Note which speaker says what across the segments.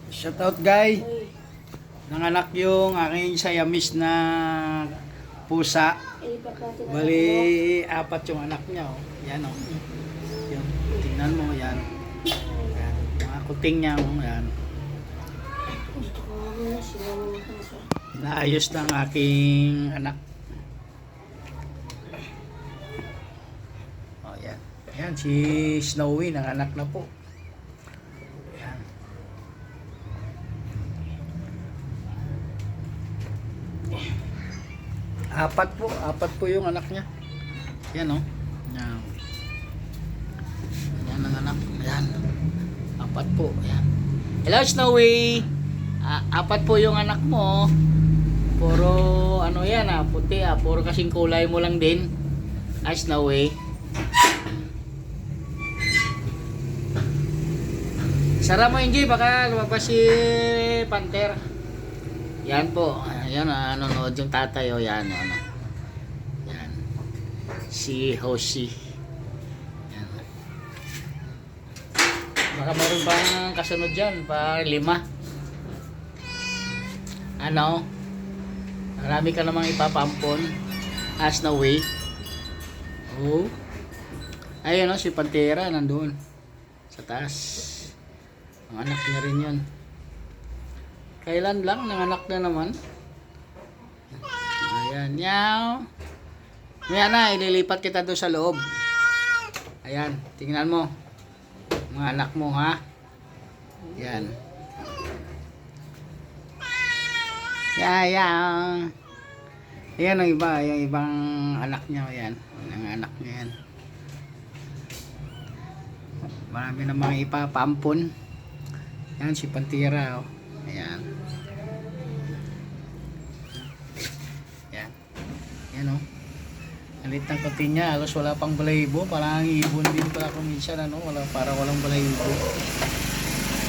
Speaker 1: Shoutout guys. Nanganak yung aking Siamese na pusa. Bali, 4 yung anak niya. Oh. Yan o. Oh. Yan. Tingnan mo yan. Yan. Mga kuting niya. Oh. Yan. Naayos ng aking anak. Oh, yan. Yan, si Snowy, nanganak na po. Yan. Apat po yung anak niya. Yan, oh. Yan. Yan ang anak. Yan. 4 po. Yan. Hello, Snowy. 4 po yung anak mo. Puro ano yan puti puro kasing kulay mo lang din. Snowy. Sara mo Inji, baka lumabas si Panther. Yan po. Yan nanonood yung tatay yan ano. Yan. Si Hoshi. Yan. Baka meron pang kasunod diyan, pa 5. Ano? Marami ka namang ipapampon. Snowy. Oh. Ayun si Pantera nandoon sa taas. Ang anak niya rin yun. Kailan lang nanganak na naman. Ayan. Yaw. Ayan na, ililipat kita doon sa loob. Ayan, tingnan mo. Mga anak mo ha. Ayan. Ayan ang iba, yung ibang anak niya. Ayan, ang anak niya yan. Marami na mga ipapampon. Yan si Pantera. Oh. Ayan. Ayan. Ayan o. Alit ng kuti niya. Alos wala pang balahibo. Parang ibon din pala kung minsan. Ano? Parang walang balahibo.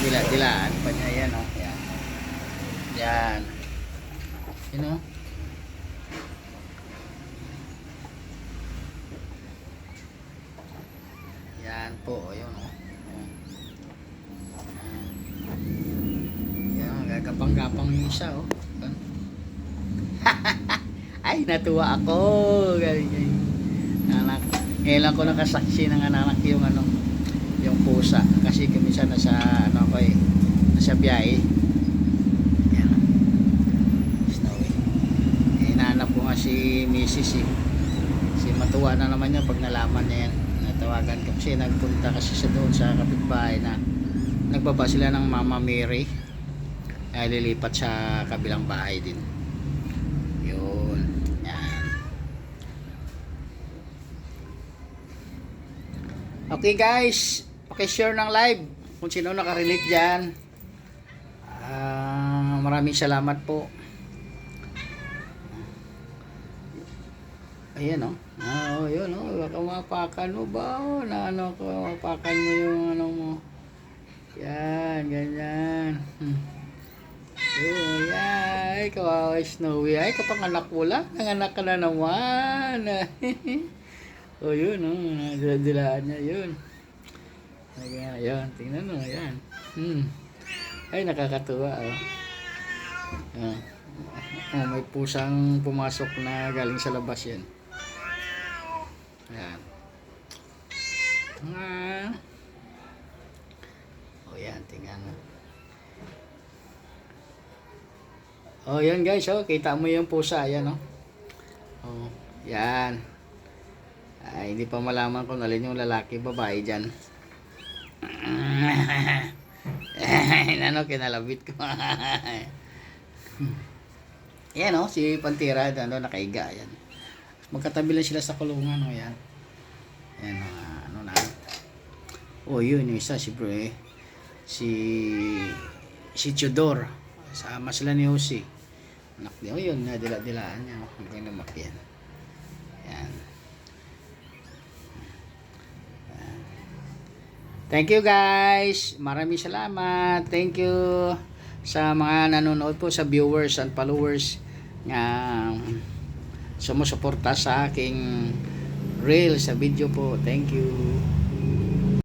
Speaker 1: Dilaan pa niya. Ayan o. Ayan. Ayan. You know? Yan po, ayun oh. Yan, gagapang-gapang yung isa oh. Ay, natuwa ako. Anak, ngayon ko nakasaksi ng anak yung yung pusa kasi kumisa nasa nasa biyahe. Hinahanap ko nga si Mrs. Si matuwa na naman niya pag nalaman niya yan. Natawagan ko kasi nagpunta kasi siya doon sa kapitbahay na nagbaba sila ng Mama Mary. Ay lilipat sa kabilang bahay din. Yun. Yan. Okay guys, paki-share ng live kung sino nakarelate dyan. Maraming salamat po. Ayan o. Yun o. Baka mapakan mo ba o? Mapakan mo yung mo. Yan, ganyan. Yan. Ay, kawawa Snowy. Ay, kapanganak mo lang. Nanganak ka na naman. Yun o. Dilaan niya yun. Ayan. Tingnan mo. Ayan. Ay, nakakatuwa o. May pusang pumasok na galing sa labas yan. Ayan. Yan, tingnan mo. Yan guys, kita mo yung pusa, ayan yan. Ay, hindi pa malaman kung alin yung lalaki, babae dyan. Kinalabit ko. Yan si Pantera nakaiga. Yan. Magkatabi lang sila sa kulungan yan. Yan na. Yun yung isa si Chudor. Sama sila ni Jose. Anak niya yun, nadila-dilaan niya. Hanggang lumakyan. Yan. Thank you guys. Maraming salamat. Thank you sa mga nanonood po, sa viewers and followers nga sumusuporta sa aking reel sa video po. Thank you.